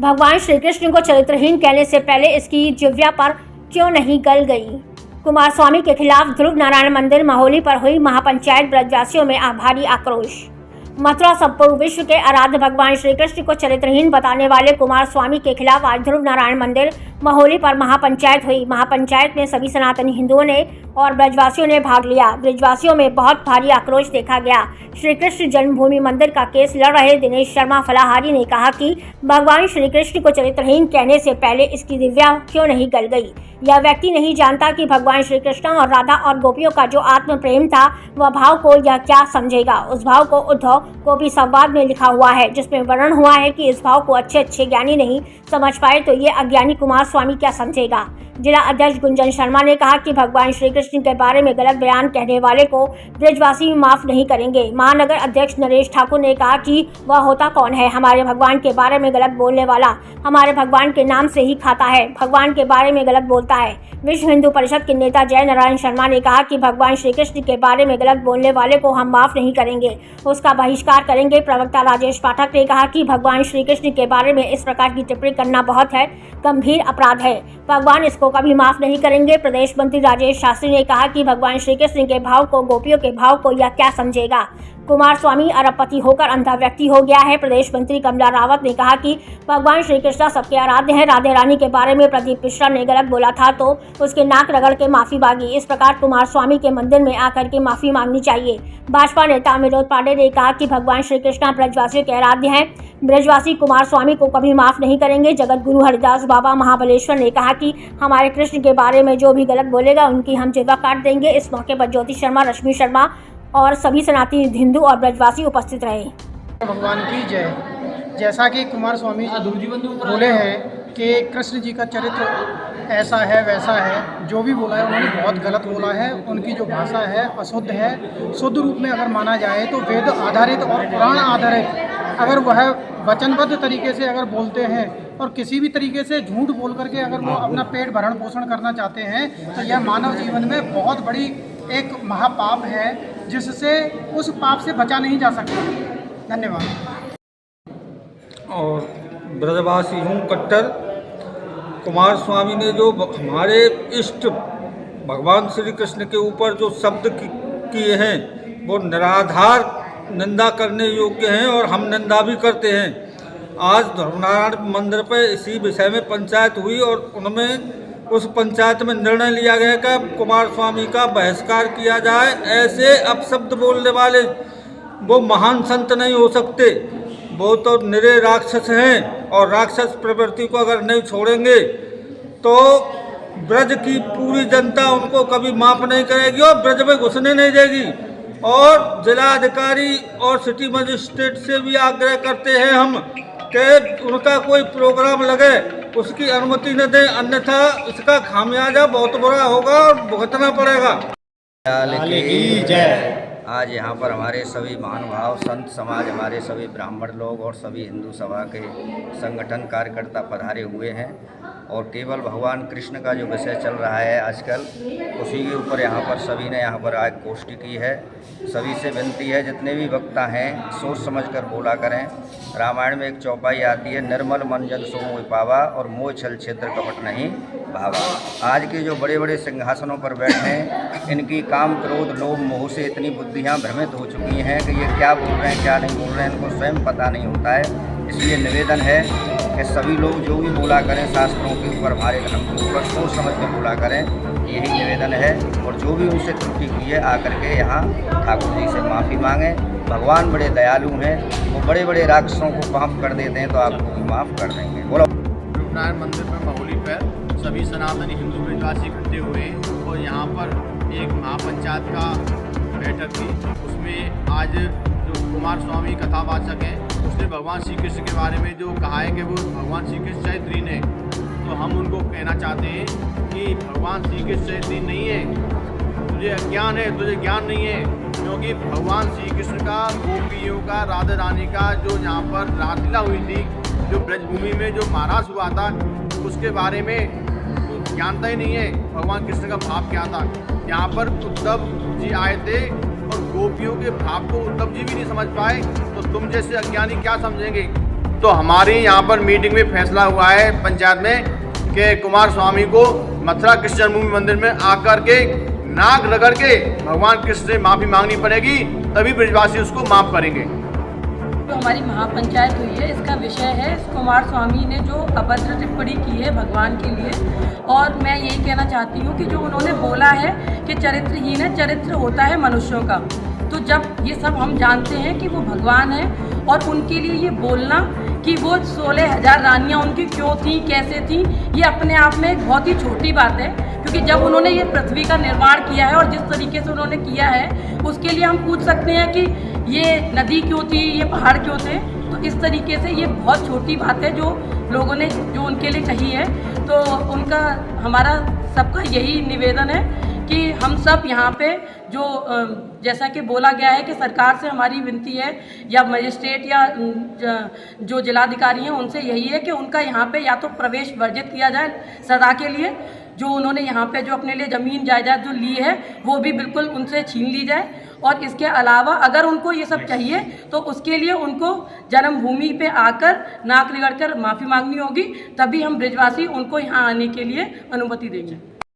भगवान श्री कृष्ण को चरित्रहीन कहने से पहले इसकी जिह्वा पर क्यों नहीं गल गई। कुमार स्वामी के खिलाफ ध्रुव नारायण मंदिर महोली पर हुई महापंचायत, ब्रजवासियों में भारी आक्रोश। मथुरा संपूर्ण विश्व के आराध्य भगवान श्री कृष्ण को चरित्रहीन बताने वाले कुमार स्वामी के खिलाफ आज ध्रुव नारायण मंदिर महोली पर महापंचायत हुई। महापंचायत में सभी सनातनी हिंदुओं ने और ब्रजवासियों ने भाग लिया। ब्रजवासियों में बहुत भारी आक्रोश देखा गया। श्री कृष्ण जन्मभूमि मंदिर का केस लड़ रहे दिनेश शर्मा फलाहारी ने कहा कि भगवान श्री कृष्ण को चरित्रहीन कहने से पहले इसकी दिव्या क्यों नहीं गल गई। यह व्यक्ति नहीं जानता कि भगवान श्री कृष्ण और राधा और गोपियों का जो आत्म प्रेम था, वह भाव को यह क्या समझेगा। उस भाव को उद्धव को भी संवाद में लिखा हुआ है, जिसमें वर्णन हुआ है कि इस भाव को अच्छे ज्ञानी नहीं समझ पाए तो ये अज्ञानी कुमार स्वामी क्या समझेगा। जिला अध्यक्ष गुंजन शर्मा ने कहा कि भगवान श्री कृष्ण के बारे में गलत बयान कहने वाले को ब्रजवासी माफ नहीं करेंगे। महानगर अध्यक्ष नरेश ठाकुर ने कहा कि वह होता कौन है हमारे भगवान के बारे में गलत बोलने वाला। हमारे भगवान के नाम से ही खाता है, भगवान के बारे में गलत बोलता है। विश्व हिंदू परिषद के नेता जय नारायण शर्मा ने कहा कि भगवान श्री कृष्ण के बारे में गलत बोलने वाले को हम माफ नहीं करेंगे, उसका बहिष्कार करेंगे। प्रवक्ता राजेश पाठक ने कहा कि भगवान श्री कृष्ण के बारे में इस प्रकार की टिप्पणी करना बहुत है गंभीर अपराध है, भगवान इसको कभी माफ नहीं करेंगे। प्रदेश मंत्री राजेश शास्त्री ने कहा कि भगवान श्री कृष्ण के भाव को, गोपियों के भाव को यह क्या समझेगा। कुमार स्वामी अरबपति होकर अंधा व्यक्ति हो गया है। प्रदेश मंत्री कमला रावत ने कहा कि भगवान श्री कृष्ण सबके आराध्य हैं। राधे रानी के बारे में प्रदीप मिश्रा ने गलत बोला था तो उसके नाक रगड़ के माफी मांगी। इस प्रकार कुमार स्वामी के मंदिर में आकर के माफी मांगनी चाहिए। भाजपा नेता विनोद पांडे ने कहा कि भगवान श्री कृष्ण ब्रजवासियों के आराध्य हैं, ब्रजवासी कुमार स्वामी को कभी माफ नहीं करेंगे। जगत गुरु हरिदास बाबा महाबलेश्वर ने कहा कि हमारे कृष्ण के बारे में जो भी गलत बोलेगा उनकी हम जिह्वा काट देंगे। इस मौके पर ज्योति शर्मा, रश्मि शर्मा और सभी सनातनी हिंदू और ब्रजवासी उपस्थित रहे। भगवान की जय। जैसा कि कुमार स्वामी बोले हैं कि कृष्ण जी का चरित्र ऐसा है वैसा है, जो भी बोला है उन्होंने बहुत गलत बोला है। उनकी जो भाषा है अशुद्ध है। शुद्ध रूप में अगर माना जाए तो वेद आधारित और पुराण आधारित अगर वह वचनबद्ध तरीके से अगर बोलते हैं और किसी भी तरीके से झूठ बोल करके अगर वो अपना पेट भरण पोषण करना चाहते हैं तो यह मानव जीवन में बहुत बड़ी एक महापाप है, जिससे उस पाप से बचा नहीं जा सकता। धन्यवाद। और ब्रजवासी हूँ कट्टर। कुमार स्वामी ने जो हमारे इष्ट भगवान श्री कृष्ण के ऊपर जो शब्द किए हैं वो निराधार निंदा करने योग्य हैं और हम निंदा भी करते हैं। आज ध्रुवनारायण मंदिर पर इसी विषय में पंचायत हुई और उनमें उस पंचायत में निर्णय लिया गया कि कुमार स्वामी का बहिष्कार किया जाए। ऐसे अपशब्द बोलने वाले वो महान संत नहीं हो सकते, वो तो निरे राक्षस हैं और राक्षस प्रवृत्ति को अगर नहीं छोड़ेंगे तो ब्रज की पूरी जनता उनको कभी माफ नहीं करेगी और ब्रज में घुसने नहीं देगी। और जिलाधिकारी और सिटी मजिस्ट्रेट से भी आग्रह करते हैं हम कि उनका कोई प्रोग्राम लगे उसकी अनुमति न दें, अन्यथा इसका खामियाजा बहुत बुरा होगा और भुगतना पड़ेगा। जय। आज यहाँ पर हमारे सभी महानुभाव संत समाज, हमारे सभी ब्राह्मण लोग और सभी हिंदू सभा के संगठन कार्यकर्ता पधारे हुए हैं और केवल भगवान कृष्ण का जो विषय चल रहा है आजकल, उसी के ऊपर यहाँ पर सभी ने यहाँ पर आज गोष्ठी की है। सभी से विनती है, जितने भी वक्ता हैं सोच समझ कर बोला करें। रामायण में एक चौपाई आती है, निर्मल मन जन सो मोह पावा और मोह छल क्षेत्र कपट नहीं भावा। आज के जो बड़े बड़े सिंहासनों पर बैठे हैं, इनकी काम क्रोध लोभ मोह से इतनी बुद्धियाँ भ्रमित हो चुकी हैं कि ये क्या बोल रहे हैं क्या नहीं बोल रहे हैं इनको स्वयं पता नहीं होता है। इसलिए निवेदन है कि सभी लोग जो भी बोला करें शास्त्रों के ऊपर, हमारे धर्म के ऊपर सोच समझ के बोला करें, यही निवेदन है। और जो भी उनसे त्रुटि की है आकर के यहाँ ठाकुर जी से माफ़ी मांगें। भगवान बड़े दयालु हैं, वो बड़े बड़े राक्षसों को माफ़ कर देते हैं तो आपको भी माफ़ कर देंगे। बोलो। ध्रुवनारायण मंदिर में महोली पर सभी सनातनी हिंदू ब्रजवासी इकट्ठे हुए और यहाँ पर एक महापंचायत का बैठक थी। उसमें आज जो कुमार स्वामी कथावाचक हैं उसने भगवान श्री कृष्ण के बारे में जो कहा है कि वो भगवान श्री कृष्ण चरित्रहीन है, तो हम उनको कहना चाहते हैं कि भगवान श्री कृष्ण चरित्रहीन नहीं है, तुझे अज्ञान है, तुझे ज्ञान नहीं है। क्योंकि भगवान श्री कृष्ण का, गोपियों का, राधा रानी का जो यहाँ पर रासलीला हुई थी, जो ब्रजभूमि में जो महाराज हुआ था, उसके बारे में तो जानता ही नहीं है भगवान कृष्ण का भाव क्या था। यहाँ पर उद्धव जी आए थे और गोपियों के भाव को उद्धव जी भी नहीं समझ पाए, तो तुम जैसे अज्ञानी क्या समझेंगे। तो हमारी यहाँ पर मीटिंग में फैसला हुआ है पंचायत में कि कुमार स्वामी को मथुरा कृष्ण जन्मभूमि मंदिर में आकर के नाक रगड़ के भगवान कृष्ण से माफ़ी मांगनी पड़ेगी, तभी ब्रजवासी उसको माफ़ करेंगे। जो हमारी महापंचायत हुई है, इसका विषय है कुमार स्वामी ने जो अभद्र टिप्पणी की है भगवान के लिए। और मैं यही कहना चाहती हूँ कि जो उन्होंने बोला है कि चरित्रहीन है, चरित्र होता है मनुष्यों का। तो जब ये सब हम जानते हैं कि वो भगवान है और उनके लिए ये बोलना कि वो 16,000 रानियाँ उनकी क्यों थी, कैसे थी, ये अपने आप में एक बहुत ही छोटी बात है। क्योंकि जब उन्होंने ये पृथ्वी का निर्माण किया है और जिस तरीके से उन्होंने किया है, उसके लिए हम पूछ सकते हैं कि ये नदी क्यों थी, ये पहाड़ क्यों थे। तो इस तरीके से ये बहुत छोटी बात है जो लोगों ने जो उनके लिए कही है। तो उनका हमारा सबका यही निवेदन है कि हम सब यहाँ पे जो जैसा कि बोला गया है कि सरकार से हमारी विनती है या मजिस्ट्रेट या जो जिलाधिकारी हैं उनसे यही है कि उनका यहाँ पे या तो प्रवेश वर्जित किया जाए सदा के लिए। जो उन्होंने यहाँ पे जो अपने लिए ज़मीन जायदाद जो ली है वो भी बिल्कुल उनसे छीन ली जाए। और इसके अलावा अगर उनको ये सब चाहिए तो उसके लिए उनको जन्मभूमि पे आकर नाक रगड़ कर माफ़ी मांगनी होगी, तभी हम ब्रजवासी उनको यहाँ आने के लिए अनुमति देंगे।